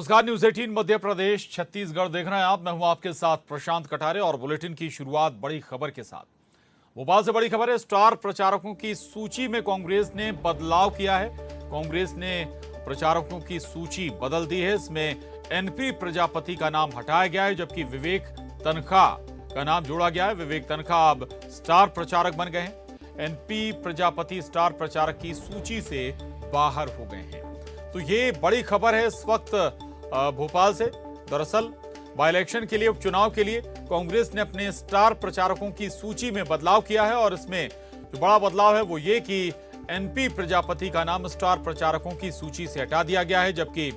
नमस्कार, न्यूज 18 मध्य प्रदेश छत्तीसगढ़ देख रहे हैं आप। मैं हूं आपके साथ प्रशांत कटारे और बुलेटिन की शुरुआत बड़ी खबर के साथ। भोपाल से बड़ी खबर है, स्टार प्रचारकों की सूची में कांग्रेस ने बदलाव किया है। कांग्रेस ने प्रचारकों की सूची बदल दी है। इसमें एनपी प्रजापति का नाम हटाया गया है, जबकि विवेक तनखा का नाम जोड़ा गया है। विवेक तनखा अब स्टार प्रचारक बन गए हैं। एनपी प्रजापति स्टार प्रचारक की सूची से बाहर हो गए हैं। तो ये बड़ी खबर है इस वक्त भोपाल से। दरअसल बाई इलेक्शन के लिए, उपचुनाव के लिए कांग्रेस ने अपने स्टार प्रचारकों की सूची में बदलाव किया है और इसमें जो बड़ा बदलाव है वो ये कि एनपी प्रजापति का नाम स्टार प्रचारकों की सूची से हटा दिया गया है, जबकि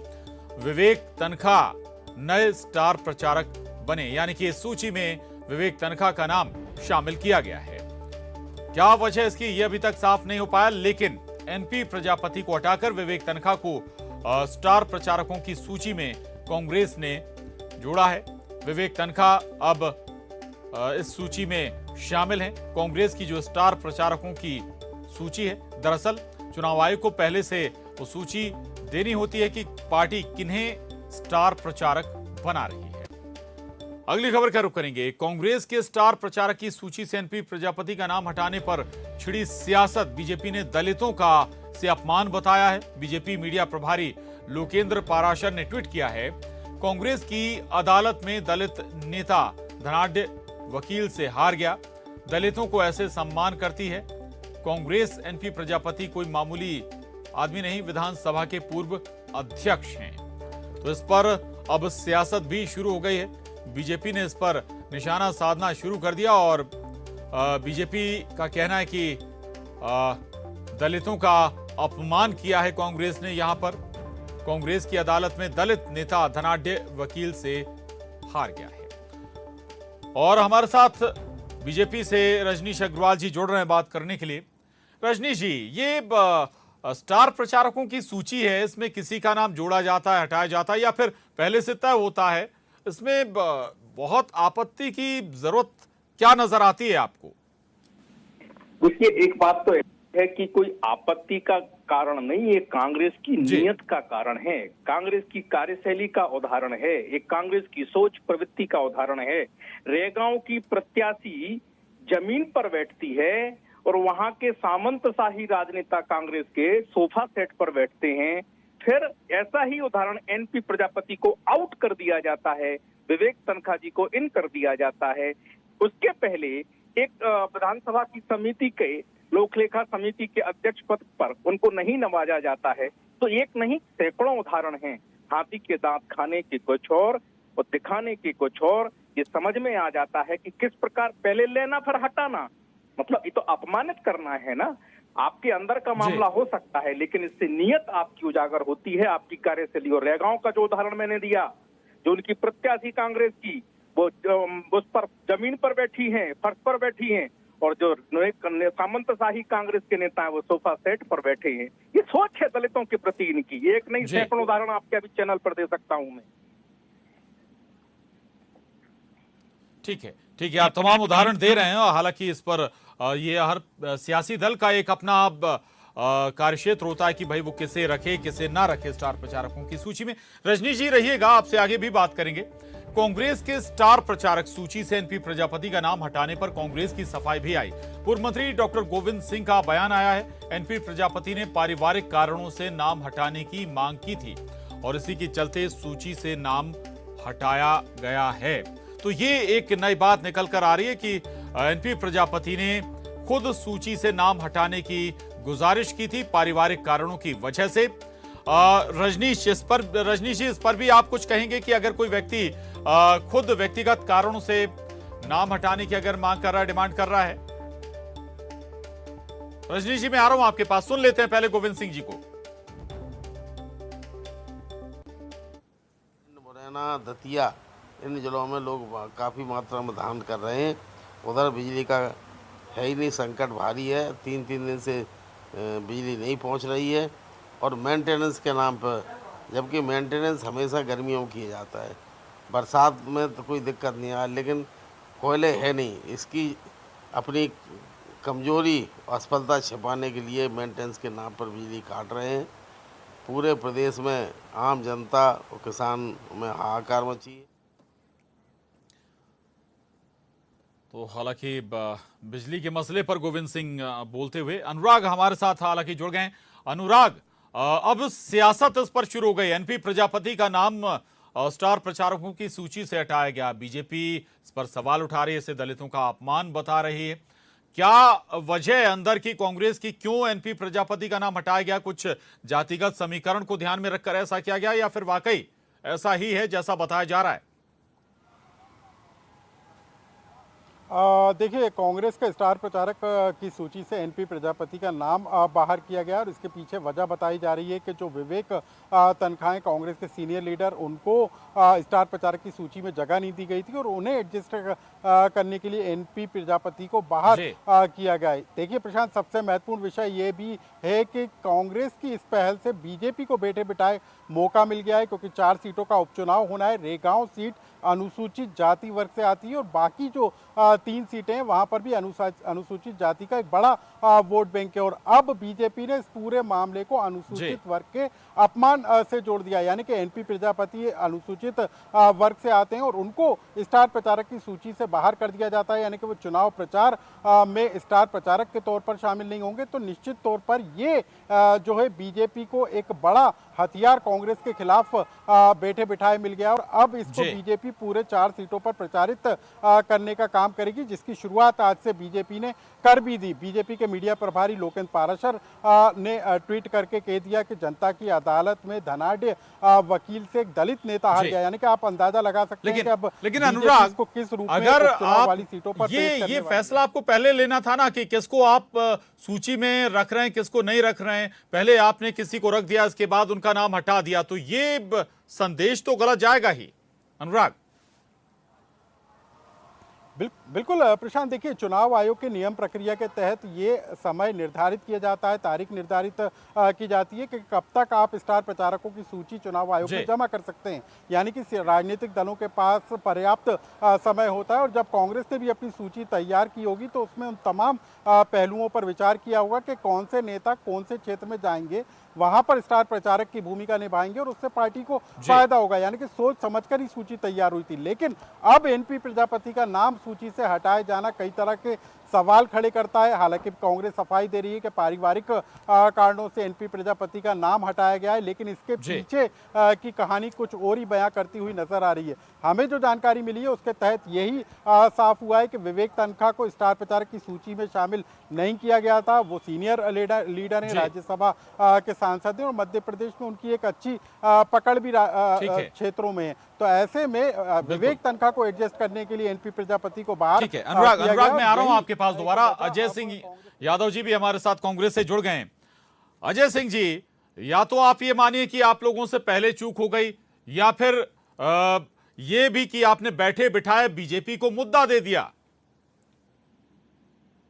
विवेक तनखा नए स्टार प्रचारक बने। यानी कि इस सूची में विवेक तनखा का नाम शामिल किया गया है। क्या वजह इसकी ये अभी तक साफ नहीं हो पाया, लेकिन एनपी प्रजापति को हटाकर विवेक तनखा को स्टार प्रचारकों की सूची में कांग्रेस ने जोड़ा है। विवेक तनखा अब इस सूची में शामिल हैं। कांग्रेस की जो स्टार प्रचारकों की सूची है, दरअसल चुनाव आयोग को पहले से वो सूची देनी होती है कि पार्टी किन्हें स्टार प्रचारक बना रही है। अगली खबर का रुख करेंगे। कांग्रेस के स्टार प्रचारक की सूची से एनपी प्रजापति का नाम हटाने पर छिड़ी सियासत। बीजेपी ने दलितों का से अपमान बताया है। बीजेपी मीडिया प्रभारी लोकेंद्र पाराशर ने ट्वीट किया है, कांग्रेस की अदालत में दलित नेता धनाढ्य वकील से हार गया। दलितों को ऐसे सम्मान करती है। कांग्रेस एनपी प्रजापति कोई मामूली आदमी नहीं, विधानसभा के पूर्व अध्यक्ष हैं। तो इस पर अब सियासत भी शुरू हो गई है। बीजेपी ने इस पर निशाना साधना शुरू कर दिया और बीजेपी का कहना है कि दलितों का अपमान किया है कांग्रेस ने। यहां पर कांग्रेस की अदालत में दलित नेता धनाढ्य वकील से हार गया है। और हमारे साथ बीजेपी से रजनीश अग्रवाल जी जुड़ रहे हैं बात करने के लिए। रजनीश जी, ये स्टार प्रचारकों की सूची है, इसमें किसी का नाम जोड़ा जाता है, हटाया जाता है या फिर पहले से तय होता है? इसमें बहुत आपत्ति की जरूरत क्या नजर आती है आपको? देखिए, एक बात तो है कि कोई आपत्ति का कारण नहीं, ये कांग्रेस की नीयत का कारण है, कांग्रेस की कार्यशैली का उदाहरण है, एक कांग्रेस की सोच प्रवृत्ति का उदाहरण है। रेगांव की प्रत्याशी जमीन पर बैठती है और वहां के सामंतशाही राजनेता कांग्रेस के सोफा सेट पर बैठते हैं। फिर ऐसा ही उदाहरण एनपी प्रजापति को आउट कर दिया जाता है, विवेक तनखा जी को इन कर दिया जाता है। उसके पहले एक विधानसभा की समिति के लोक लेखा समिति के अध्यक्ष पद पर उनको नहीं नवाजा जाता है। तो एक नहीं, सैकड़ों उदाहरण हैं। हाथी के दांत खाने के कुछ और दिखाने के कुछ और। ये समझ में आ जाता है कि किस प्रकार पहले लेना फिर हटाना, मतलब ये तो अपमानित करना है ना। आपके अंदर का मामला हो सकता है, लेकिन इससे नीयत आपकी उजागर होती है, आपकी कार्यशैली। और रेगांव का जो उदाहरण मैंने दिया, जो उनकी प्रत्याशी कांग्रेस की वो उस पर जमीन पर बैठी हैं, फर्श पर बैठी हैं, और जो सामंतशाही कांग्रेस के नेता हैं वो सोफा सेट पर बैठे हैं। ये सोच है दलितों के प्रति इनकी। एक नहीं, सैकड़ों उदाहरण आपके अभी चैनल पर दे सकता हूं मैं। ठीक है, ठीक है, आप तमाम उदाहरण दे रहे हैं। हालांकि इस पर ये हर सियासी दल का एक अपना कार्यक्षेत्र होता है कि भाई वो किसे रखे किसे ना रखे स्टार प्रचारकों की सूची में। रजनीश जी रहिएगा, आपसे आगे भी बात करेंगे। कांग्रेस के स्टार प्रचारक सूची से एनपी प्रजापति का नाम हटाने पर कांग्रेस की सफाई भी आई। पूर्व मंत्री डॉक्टर गोविंद सिंह का बयान आया है। एनपी प्रजापति ने पारिवारिक कारणों से नाम हटाने की मांग की थी और इसी के चलते सूची से नाम हटाया गया है। तो ये एक नई बात निकल कर आ रही है कि एनपी प्रजापति ने खुद सूची से नाम हटाने की गुजारिश की थी पारिवारिक कारणों की वजह से। रजनीश जी, इस पर भी आप कुछ कहेंगे कि अगर कोई व्यक्ति खुद व्यक्तिगत कारणों से नाम हटाने की अगर मांग कर रहा है, डिमांड कर रहा है? रजनीश जी, मैं आ रहा हूं आपके पास, सुन लेते हैं पहले गोविंद सिंह जी को। मुरैना, दतिया, इन जिलों में लोग काफ़ी मात्रा में धान कर रहे हैं। उधर बिजली का है ही नहीं, संकट भारी है। 3-3 दिन से बिजली नहीं पहुंच रही है और मेंटेनेंस के नाम पर, जबकि मेंटेनेंस हमेशा गर्मियों में किया जाता है, बरसात में तो कोई दिक्कत नहीं आ, लेकिन कोयले है नहीं। इसकी अपनी कमजोरी असफलता छिपाने के लिए मेंटेनेंस के नाम पर बिजली काट रहे हैं। पूरे प्रदेश में आम जनता और किसान में हाहाकार मची है। तो हालांकि बिजली के मसले पर गोविंद सिंह बोलते हुए अनुराग हमारे साथ हालांकि जुड़ गए। अनुराग, अब सियासत इस पर शुरू हो गई। एनपी प्रजापति का नाम स्टार प्रचारकों की सूची से हटाया गया। बीजेपी इस पर सवाल उठा रही है, इसे दलितों का अपमान बता रही है। क्या वजह है अंदर की कांग्रेस की, क्यों एनपी प्रजापति का नाम हटाया गया? कुछ जातिगत समीकरण को ध्यान में रखकर ऐसा किया गया या फिर वाकई ऐसा ही है जैसा बताया जा रहा है? देखिए, कांग्रेस के स्टार प्रचारक की सूची से एनपी प्रजापति का नाम बाहर किया गया और इसके पीछे वजह बताई जा रही है कि जो विवेक तनखा कांग्रेस के सीनियर लीडर, उनको स्टार प्रचारक की सूची में जगह नहीं दी गई थी और उन्हें एडजस्ट करने के लिए एनपी प्रजापति को बाहर किया गया है। देखिए प्रशांत, सबसे महत्वपूर्ण विषय ये भी है कि कांग्रेस की इस पहल से बीजेपी को बैठे बिठाए मौका मिल गया है, क्योंकि 4 सीटों का उपचुनाव होना है। रेगांव सीट अनुसूचित जाति वर्ग से आती है और बाकी जो 3 सीटें हैं वहां पर भी अनुसूचित जाति का एक बड़ा वोट बैंक है। और अब बीजेपी ने इस पूरे मामले को अनुसूचित वर्ग के अपमान से जोड़ दिया, यानी कि एनपी प्रजापति अनुसूचित वर्ग से आते हैं और उनको स्टार प्रचारक की सूची से बाहर कर दिया जाता है, यानी कि वो चुनाव प्रचार में स्टार प्रचारक के तौर पर शामिल नहीं होंगे। तो निश्चित तौर पर ये जो है बीजेपी को एक बड़ा हथियार कांग्रेस के खिलाफ बैठे बिठाए मिल गया और अब इसको बीजेपी पूरे 4 सीटों पर प्रचारित करने का काम करेगी, जिसकी शुरुआत आज से बीजेपी ने कर भी दी। बीजेपी के मीडिया प्रभारी लोकेंद्र पाराशर ने ट्वीट करके कह दिया कि जनता की अदालत में धनाढ़ वकील से एक दलित नेता हार गया, यानी कि आप अंदाजा लगा सकते हैं कि अब लेकिन अनुराग को किस रूप में अगर आप वाली सीटों पर ये फैसला आपको पहले लेना था ना कि किसको आप सूची में रख रहे हैं, किसको नहीं रख रहे हैं। पहले आपने किसी को रख दिया, इसके बाद उनका नाम हटा दिया, तो ये संदेश तो गलत जाएगा ही अनुराग। बिल्कुल प्रशांत, देखिए चुनाव आयोग के नियम प्रक्रिया के तहत ये समय निर्धारित किया जाता है, तारीख निर्धारित की जाती है कि कब तक आप स्टार प्रचारकों की सूची चुनाव आयोग में जमा कर सकते हैं, यानी कि राजनीतिक दलों के पास पर्याप्त समय होता है। और जब कांग्रेस ने भी अपनी सूची तैयार की होगी तो उसमें उन तमाम पहलुओं पर विचार किया होगा कि कौन से नेता कौन से क्षेत्र में जाएंगे, वहां पर स्टार प्रचारक की भूमिका निभाएंगे और उससे पार्टी को फायदा होगा, यानी कि सोच समझकर ही सूची तैयार हुई थी। लेकिन अब एनपी प्रजापति का नाम सूची से हटाए जाना कई तरह के सवाल खड़े करता है। हालांकि कांग्रेस सफाई दे रही है कि पारिवारिक कारणों से एनपी प्रजापति का नाम हटाया गया है, लेकिन इसके पीछे की कहानी कुछ और ही बयां करती हुई नजर आ रही है। हमें जो जानकारी मिली है उसके तहत यही साफ हुआ है कि विवेक तनखा को स्टार प्रचारक की सूची में शामिल नहीं किया गया था। वो सीनियर लीडर हैं, राज्यसभा के सांसद हैं और मध्य प्रदेश में उनकी एक अच्छी पकड़ भी क्षेत्रों में है। तो ऐसे में विवेक तनखा को एडजस्ट करने के लिए एनपी प्रजापति को बाहर। ठीक है अनुराग, मैं आ रहा हूं आपके पास दोबारा। अजय सिंह यादव जी भी हमारे साथ कांग्रेस से जुड़ गए हैं। अजय सिंह जी, या तो आप ये मानिए कि आप लोगों से पहले चूक हो गई, या फिर ये भी कि आपने बैठे बिठाए बीजेपी को मुद्दा दे दिया।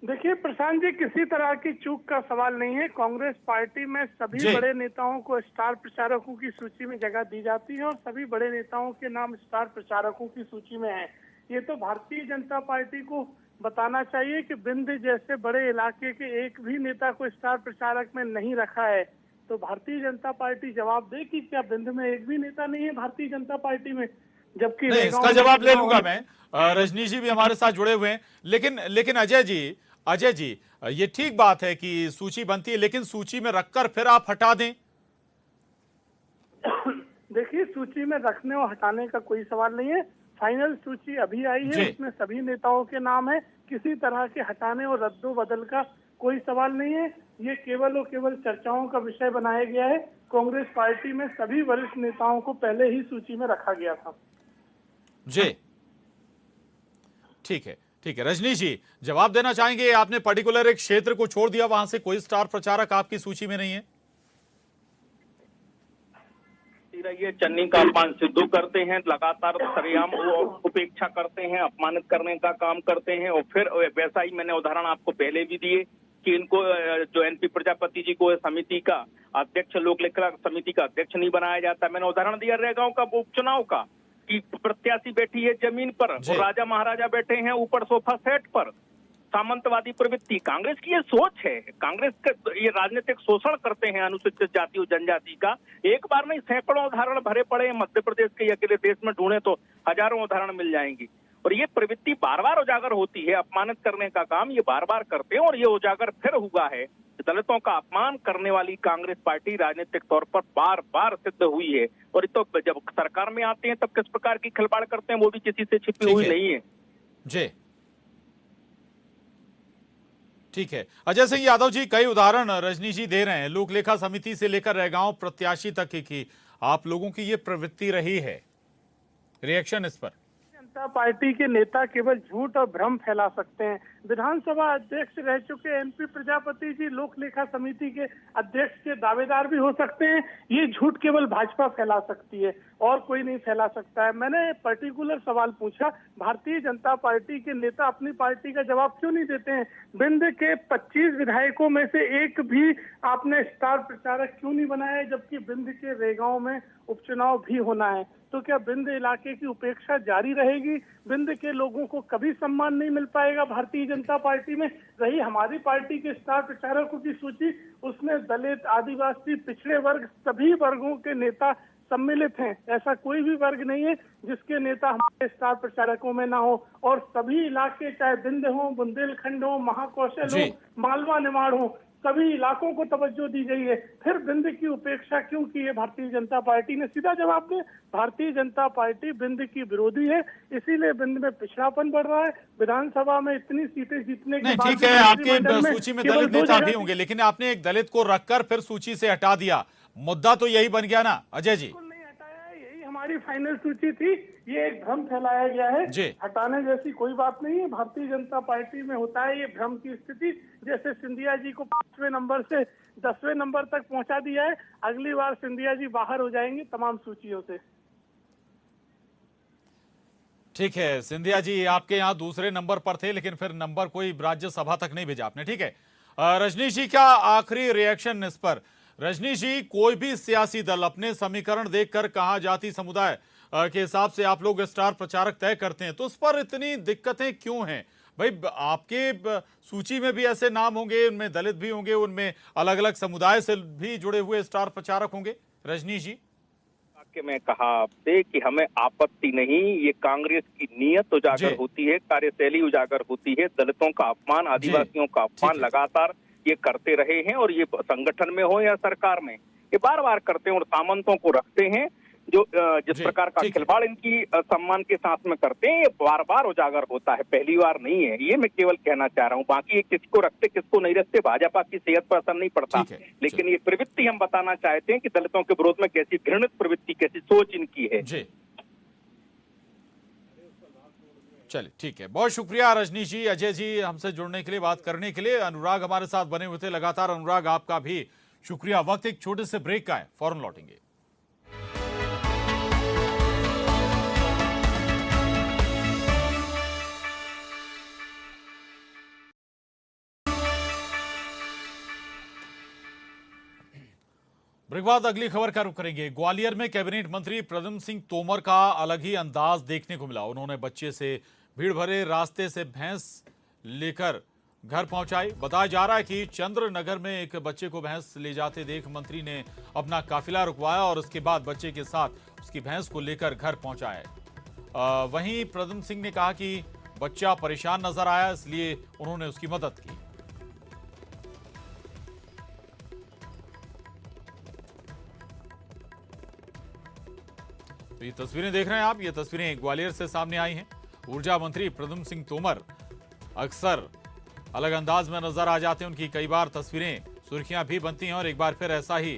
देखिए प्रशांत जी, किसी तरह की चूक का सवाल नहीं है। कांग्रेस पार्टी में सभी बड़े नेताओं को स्टार प्रचारकों की सूची में जगह दी जाती है और सभी बड़े नेताओं के नाम स्टार प्रचारकों की सूची में है। ये तो भारतीय जनता पार्टी को बताना चाहिए कि बिंद जैसे बड़े इलाके के एक भी नेता को स्टार प्रचारक में नहीं रखा है। तो भारतीय जनता पार्टी जवाब दे कि क्या बिंद में एक भी नेता नहीं है भारतीय जनता पार्टी में, जबकि इसका जवाब ले लूंगा मैं। रजनी जी भी हमारे साथ जुड़े हुए हैं। लेकिन अजय जी, ये ठीक बात है कि सूची बनती है, लेकिन सूची में रखकर फिर आप हटा दें। देखिए, सूची में रखने और हटाने का कोई सवाल नहीं है। फाइनल सूची अभी आई है, उसमें सभी नेताओं के नाम है। किसी तरह के हटाने और रद्दो बदल का कोई सवाल नहीं है। ये केवल और केवल चर्चाओं का विषय बनाया गया है। कांग्रेस पार्टी में सभी वरिष्ठ नेताओं को पहले ही सूची में रखा गया था। जी ठीक है रजनी जी, जवाब देना चाहेंगे? आपने पर्टिकुलर एक क्षेत्र को छोड़ दिया, वहां से कोई स्टार प्रचारक आपकी सूची में नहीं है। ये चन्नी का अपमान सिद्धू करते हैं, लगातार सरेआम उपेक्षा करते हैं, अपमानित करने का काम करते हैं। और फिर वैसा ही मैंने उदाहरण आपको पहले भी दिए कि इनको जो एनपी प्रजापति जी को समिति का अध्यक्ष, लोक लेखा समिति का अध्यक्ष नहीं बनाया जाता। मैंने उदाहरण दिया रेगांव का उपचुनाव का कि प्रत्याशी बैठी है जमीन पर और राजा महाराजा बैठे हैं ऊपर सोफा सेट पर। सामंतवादी प्रवृत्ति। कांग्रेस की ये सोच है, कांग्रेस का ये राजनीतिक शोषण करते हैं अनुसूचित जाति और जनजाति का। एक बार नहीं, सैकड़ों उदाहरण भरे पड़े हैं। मध्य प्रदेश के अकेले देश में ढूंढे तो हजारों उदाहरण मिल जाएंगी। और ये प्रवृत्ति बार बार उजागर होती है। अपमानित करने का काम ये बार बार करते हैं और ये उजागर फिर हुआ है। दलितों का अपमान करने वाली कांग्रेस पार्टी राजनीतिक तौर पर बार बार सिद्ध हुई है। और तो जब सरकार में आते हैं तब किस प्रकार की खिलवाड़ करते हैं वो भी किसी से छिपी हुई नहीं है। जी ठीक है। अजय सिंह यादव जी, कई उदाहरण रजनी जी दे रहे हैं, लोक लेखा समिति से लेकर रैगांव प्रत्याशी तक की आप लोगों की ये प्रवृत्ति रही है, रिएक्शन इस पर? जनता पार्टी के नेता केवल झूठ और भ्रम फैला सकते हैं। विधानसभा अध्यक्ष रह चुके एनपी प्रजापति जी लोक लेखा समिति के अध्यक्ष के दावेदार भी हो सकते हैं। ये झूठ केवल भाजपा फैला सकती है और कोई नहीं फैला सकता है। मैंने पर्टिकुलर सवाल पूछा, भारतीय जनता पार्टी के नेता अपनी पार्टी का जवाब क्यों नहीं देते हैं? बिंद के 25 विधायकों में से एक भी आपने स्टार प्रचारक क्यों नहीं बनाया, जबकि बिंद के रेगांव में उपचुनाव भी होना है? तो क्या बिंद इलाके की उपेक्षा जारी रहेगी? बिंद के लोगों को कभी सम्मान नहीं मिल पाएगा भारतीय जनता पार्टी में? रही हमारी पार्टी के स्टार प्रचारकों की सूची, उसमें दलित, आदिवासी, पिछड़े वर्ग, सभी वर्गों के नेता सम्मिलित हैं। ऐसा कोई भी वर्ग नहीं है जिसके नेता हमारे स्टार प्रचारकों में ना हो। और सभी इलाके, चाहे बिंद हो, बुंदेलखंड हो, महाकौशल हो, मालवा निमाड़ हो, सभी इलाकों को तवज्जो दी गई है। फिर बिंद की उपेक्षा क्यों की है भारतीय जनता पार्टी ने? सीधा जवाब दे, भारतीय जनता पार्टी बिंद की विरोधी है, इसीलिए बिंद में पिछड़ापन बढ़ रहा है। विधानसभा में इतनी सीटें जीतने के बाद, ठीक है, आपके सूची में दलित नेता भी होंगे, लेकिन आपने एक दलित को रखकर फिर सूची से हटा दिया। मुद्दा तो यही बन गया ना अजय जी? नहीं हटाया, यही हमारी फाइनल सूची थी। ये एक भ्रम फैलाया गया है, हटाने जैसी कोई बात नहीं है। भारतीय जनता पार्टी में होता है ये भ्रम की स्थिति। जैसे सिंधिया जी को 5वें नंबर से 10वें नंबर तक पहुंचा दिया है, अगली बार सिंधिया जी बाहर हो जाएंगे तमाम सूचियों से। ठीक है, सिंधिया जी आपके यहाँ दूसरे नंबर पर थे, लेकिन फिर नंबर कोई राज्यसभा तक नहीं भेजा आपने। ठीक है, रजनीश जी क्या आखिरी रिएक्शन इस पर? रजनीश जी, कोई भी सियासी दल अपने समीकरण देखकर कहा जाति समुदाय के हिसाब से आप लोग स्टार प्रचारक तय करते हैं, तो उस पर इतनी दिक्कतें क्यों हैं? भाई आपके सूची में भी ऐसे नाम होंगे, उनमें दलित भी होंगे, उनमें अलग अलग समुदाय से भी जुड़े हुए स्टार प्रचारक होंगे। रजनीश जी, कि मैं कहा आपसे कि हमें आपत्ति नहीं, ये कांग्रेस की नीयत उजागर होती है, कार्यशैली उजागर होती है। दलितों का अपमान, आदिवासियों का अपमान लगातार ये करते रहे हैं, और ये संगठन में हो या सरकार में, ये बार बार करते हैं। और सामंतों को रखते हैं जो जिस प्रकार का खिलवाड़ इनकी सम्मान के साथ में करते हैं, ये बार बार उजागर होता है, पहली बार नहीं है। ये मैं केवल कहना चाह रहा हूँ। बाकी किसको रखते किसको नहीं रखते, भाजपा की सेहत पर असर नहीं पड़ता, लेकिन ये प्रवृत्ति हम बताना चाहते हैं कि दलितों के विरोध में कैसी घृणित प्रवृत्ति, कैसी सोच इनकी है। चलिए ठीक है, बहुत शुक्रिया रजनीश जी, अजय जी हमसे जुड़ने के लिए, बात करने के लिए। अनुराग हमारे साथ बने हुए थे लगातार। अनुराग, आपका भी शुक्रिया। वक्त एक छोटे से ब्रेक का है, फौरन लौटेंगे। ब्रेक बाद अगली खबर का रुख करेंगे। ग्वालियर में कैबिनेट मंत्री प्रद्युम्न सिंह तोमर का अलग ही अंदाज देखने को मिला। उन्होंने बच्चे से भीड़ भरे रास्ते से भैंस लेकर घर पहुंचाई। बताया जा रहा है कि चंद्र नगर में एक बच्चे को भैंस ले जाते देख मंत्री ने अपना काफिला रुकवाया और उसके बाद बच्चे के साथ उसकी भैंस को लेकर घर पहुंचाया। वहीं प्रद्युम्न सिंह ने कहा कि बच्चा परेशान नजर आया, इसलिए उन्होंने उसकी मदद की। ये तस्वीरें देख रहे हैं आप, ये तस्वीरें ग्वालियर से सामने आई हैं। ऊर्जा मंत्री प्रद्युम्न सिंह तोमर अक्सर अलग अंदाज में नजर आ जाते हैं। उनकी कई बार तस्वीरें सुर्खियां भी बनती हैं और एक बार फिर ऐसा ही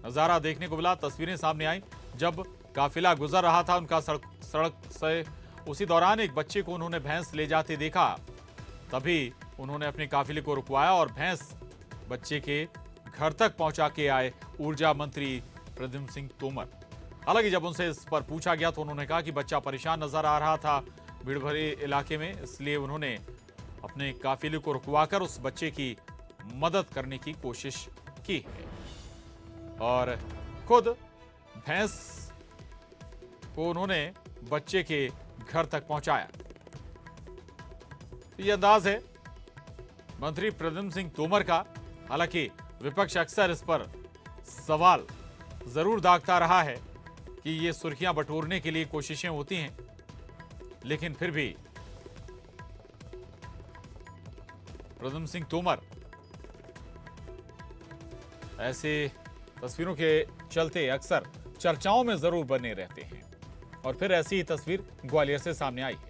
नजारा देखने को मिला। तस्वीरें सामने आई जब काफिला गुजर रहा था उनका सड़क से, उसी दौरान एक बच्चे को उन्होंने भैंस ले जाते देखा। तभी उन्होंने अपने काफिले को रुकवाया और भैंस बच्चे के घर तक पहुंचा के आए ऊर्जा मंत्री प्रद्युम्न सिंह तोमर। हालांकि जब उनसे इस पर पूछा गया तो उन्होंने कहा कि बच्चा परेशान नजर आ रहा था भीड़ भरे इलाके में, इसलिए उन्होंने अपने काफिले को रुकवाकर उस बच्चे की मदद करने की कोशिश की है और खुद भैंस को उन्होंने बच्चे के घर तक पहुंचाया। ये अंदाज है मंत्री प्रद्युम्न सिंह तोमर का। हालांकि विपक्ष अक्सर इस पर सवाल जरूर दागता रहा है कि ये सुर्खियां बटोरने के लिए कोशिशें होती हैं, लेकिन फिर भी प्रद्युम्न सिंह तोमर ऐसे तस्वीरों के चलते अक्सर चर्चाओं में जरूर बने रहते हैं और फिर ऐसी ही तस्वीर ग्वालियर से सामने आई है।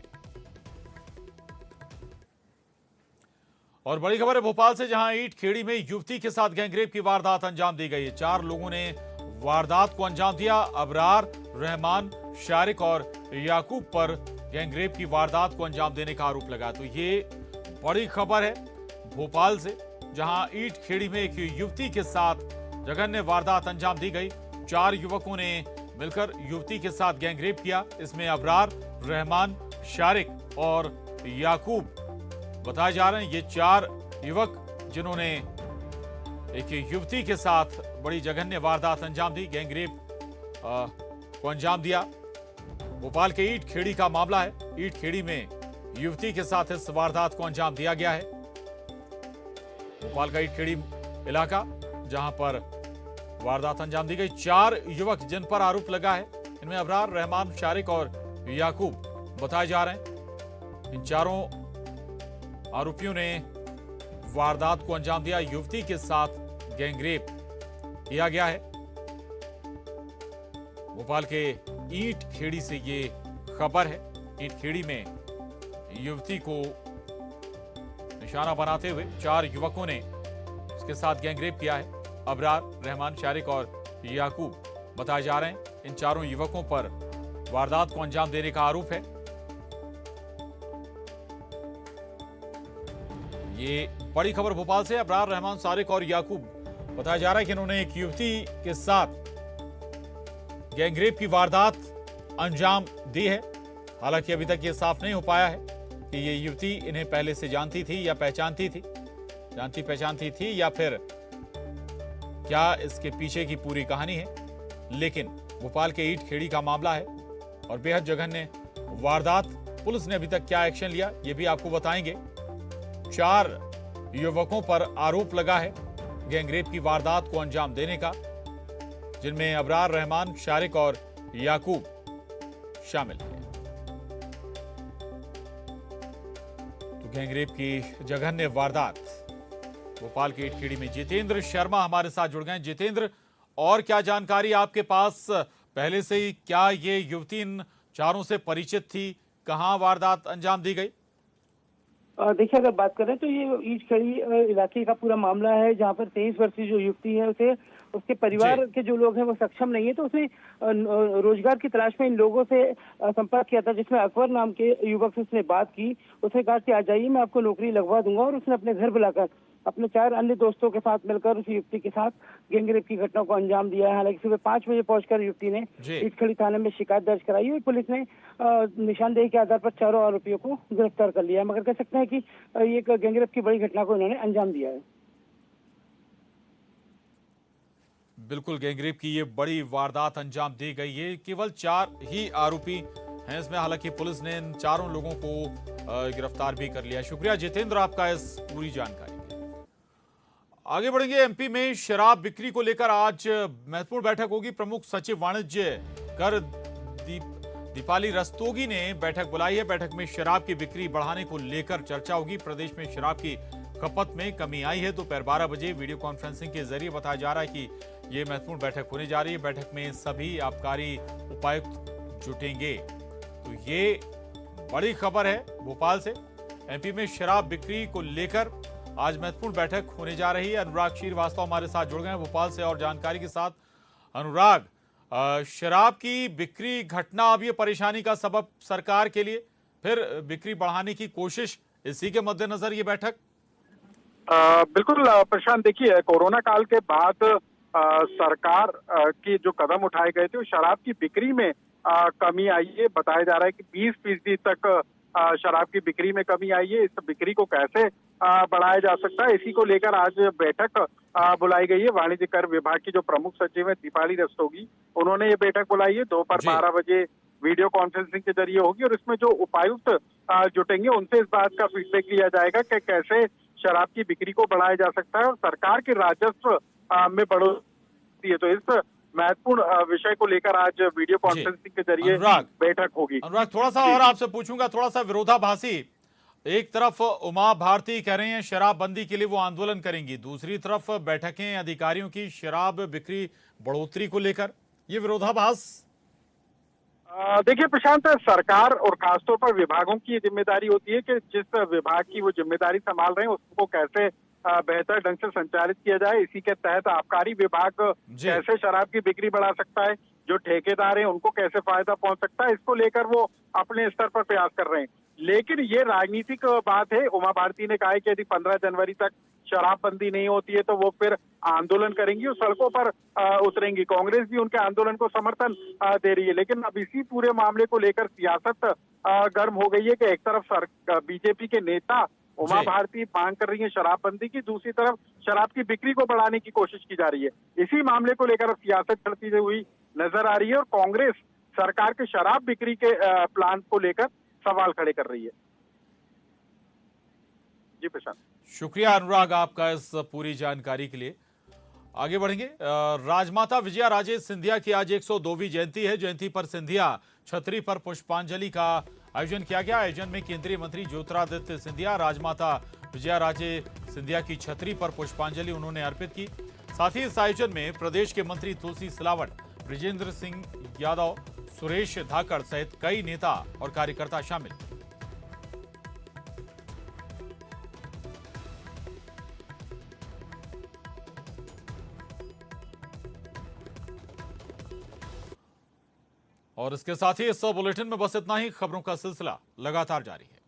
और बड़ी खबर है भोपाल से, जहां ईंट खेड़ी में युवती के साथ गैंगरेप की वारदात अंजाम दी गई है। 4 लोगों ने वारदात को अंजाम दिया। अबरार, रहमान, शारिक और याकूब पर गैंगरेप की वारदात को अंजाम देने का आरोप लगा। तो ये बड़ी खबर है भोपाल से, जहां ईंट खेड़ी में एक युवती के साथ जघन्य वारदात अंजाम दी गई। 4 युवकों ने मिलकर युवती के साथ गैंगरेप किया। इसमें अबरार, रहमान, शारिक और याकूब बताए जा रहे हैं। ये 4 युवक जिन्होंने एक युवती के साथ बड़ी जघन्य वारदात अंजाम दी, गैंगरेप को अंजाम दिया। भोपाल के ईंट खेड़ी का मामला है। ईंट खेड़ी में युवती के साथ इस वारदात को अंजाम दिया गया है। भोपाल का ईंट खेड़ी इलाका जहां पर वारदात अंजाम दी गई। 4 युवक जिन पर आरोप लगा है, इनमें अबरार, रहमान, शारिक और याकूब बताए जा रहे हैं। इन चारों आरोपियों ने वारदात को अंजाम दिया। युवती के साथ गैंगरेप किया गया है। भोपाल के ईंट खेड़ी से ये खबर है। ईंट खेड़ी में युवती को निशाना बनाते हुए 4 युवकों ने उसके साथ गैंगरेप किया है। अबरार, रहमान, शारिक और याकूब बताए जा रहे हैं। इन चारों युवकों पर वारदात को अंजाम देने का आरोप है। ये बड़ी खबर भोपाल से। अबरार, रहमान, शारिक और याकूब बताया जा रहा है कि इन्होंने एक युवती के साथ गैंगरेप की वारदात अंजाम दी है। हालांकि अभी तक ये साफ नहीं हो पाया है कि ये युवती इन्हें पहले से जानती थी या पहचानती थी, जानती पहचानती थी या फिर क्या इसके पीछे की पूरी कहानी है। लेकिन भोपाल के ईंट खेड़ी का मामला है और बेहद जघन्य वारदात। पुलिस ने अभी तक क्या एक्शन लिया ये भी आपको बताएंगे। 4 युवकों पर आरोप लगा है गैंगरेप की वारदात को अंजाम देने का, जिनमें अबरार, रहमान, शारिक और याकूब शामिल हैं। तो गैंगरेप की जघन्य वारदात भोपाल की ईंट खेड़ी में। जितेंद्र शर्मा हमारे साथ जुड़ गए। जितेंद्र, और क्या जानकारी आपके पास पहले से ही? क्या ये युवती इन चारों से परिचित थी? कहां वारदात अंजाम दी गई? देखिए, अगर बात करें तो ये ईंट खेड़ी इलाके का पूरा मामला है, जहाँ पर 23 वर्षीय जो युवती है उसे उसके परिवार के जो लोग हैं वो सक्षम नहीं है, तो उसने रोजगार की तलाश में इन लोगों से संपर्क किया था, जिसमें अकबर नाम के युवक से उसने बात की। उसने कहा कि आ जाइए, मैं आपको नौकरी लगवा दूंगा। और उसने अपने घर बुलाकर अपने 4 अन्य दोस्तों के साथ मिलकर उस युवती के साथ गैंगरेप की घटना को अंजाम दिया है। हालांकि सुबह 5 बजे पहुंचकर युवती ने ईंट खेड़ी थाने में शिकायत दर्ज कराई और पुलिस ने निशानदेही के आधार पर चारों आरोपियों को गिरफ्तार कर लिया। मगर कह सकते हैं कि ये गैंगरेप की बड़ी घटना को इन्होंने अंजाम दिया है। बिल्कुल, गैंगरेप की ये बड़ी वारदात अंजाम दी गई है। केवल 4 ही आरोपी हैं इसमें। हालांकि पुलिस ने इन चारों लोगों को गिरफ्तार भी कर लिया। शुक्रिया जितेंद्र आपका इस पूरी जानकारी। आगे बढ़ेंगे। एमपी में शराब बिक्री को लेकर आज महत्वपूर्ण बैठक होगी। प्रमुख सचिव वाणिज्य कर दीपाली रस्तोगी ने बैठक बुलाई है। बैठक में शराब की बिक्री बढ़ाने को लेकर चर्चा होगी। प्रदेश में शराब की खपत में कमी आई है। दोपहर 12 बजे वीडियो कॉन्फ्रेंसिंग के जरिए बताया जा रहा है कि ये महत्वपूर्ण बैठक होने जा रही है। बैठक में सभी आबकारी उपायुक्त जुटेंगे। तो ये बड़ी खबर है भोपाल से। एमपी में शराब बिक्री को लेकर आज महत्वपूर्ण बैठक होने जा रही है। अनुराग श्रीवास्तव हमारे साथ जुड़ गए हैं भोपाल से और जानकारी के साथ। अनुराग, शराब की बिक्री घटना अब ये परेशानी का सबब सरकार के लिए, फिर बिक्री बढ़ाने की कोशिश, इसी के मद्देनजर ये बैठक? बिल्कुल प्रशांत, देखिए कोरोना काल के बाद सरकार की जो कदम उठाए गए थे वो शराब की बिक्री में कमी आई है। बताया जा रहा है कि 20% तक शराब की बिक्री में कमी आई है। इस बिक्री को कैसे बढ़ाया जा सकता है, इसी को लेकर आज बैठक बुलाई गई है। वाणिज्य कर विभाग की जो प्रमुख सचिव है दीपाली रस्तोगी, उन्होंने ये बैठक बुलाई है। दोपहर 12 बजे वीडियो कॉन्फ्रेंसिंग के जरिए होगी और इसमें जो उपायुक्त जुटेंगे उनसे इस बात का फीडबैक लिया जाएगा कि कैसे शराब की बिक्री को बढ़ाया जा सकता है और सरकार के राजस्व में बढ़ोतरी है। तो इस महत्वपूर्ण विषय को लेकर आज वीडियो कॉन्फ्रेंसिंग के जरिए बैठक होगी। अनुराग, थोड़ा सा और आपसे पूछूंगा, थोड़ा सा विरोधाभासी। एक तरफ उमा भारती कह रहे हैं शराबबंदी के लिए वो आंदोलन करेंगी, दूसरी तरफ बैठकें अधिकारियों की शराब बिक्री बढ़ोतरी को लेकर, ये विरोधाभास। देखिए प्रशांत, सरकार और खासतौर पर विभागों की जिम्मेदारी होती है कि जिस विभाग की वो जिम्मेदारी संभाल रहे हैं उसको कैसे बेहतर ढंग से संचालित किया जाए। इसी के तहत आबकारी विभाग कैसे शराब की बिक्री बढ़ा सकता है, जो ठेकेदार हैं उनको कैसे फायदा पहुंच सकता है, इसको लेकर वो अपने स्तर पर प्रयास कर रहे हैं। लेकिन ये राजनीतिक बात है। उमा भारती ने कहा है कि यदि 15 जनवरी तक शराबबंदी नहीं होती है तो वो फिर आंदोलन करेंगी और सड़कों पर उतरेंगी। कांग्रेस भी उनके आंदोलन को समर्थन दे रही है। लेकिन अब इसी पूरे मामले को लेकर सियासत गर्म हो गई है कि एक तरफ बीजेपी के नेता उमा भारती मांग कर रही है शराबबंदी की, दूसरी तरफ शराब की बिक्री को बढ़ाने की कोशिश की जा रही है। इसी मामले को लेकर अब सियासत चलती हुई नजर आ रही है और कांग्रेस सरकार के शराब बिक्री के प्लान को लेकर सवाल खड़े कर रही है। जी प्रशांत, शुक्रिया अनुराग आपका इस पूरी जानकारी के लिए। आगे बढ़ेंगे। राजमाता विजया राजे सिंधिया की आज 102वीं जयंती है। जयंती पर सिंधिया छतरी पर पुष्पांजलि का आयोजन किया गया। आयोजन में केंद्रीय मंत्री ज्योतिरादित्य सिंधिया राजमाता विजया राजे सिंधिया की छतरी पर पुष्पांजलि उन्होंने अर्पित की। साथ ही इस आयोजन में प्रदेश के मंत्री तुलसी सिलावट, ब्रिजेंद्र सिंह यादव, सुरेश धाकड़ सहित कई नेता और कार्यकर्ता शामिल। और इसके साथ ही इस बुलेटिन में बस इतना ही। खबरों का सिलसिला लगातार जारी है।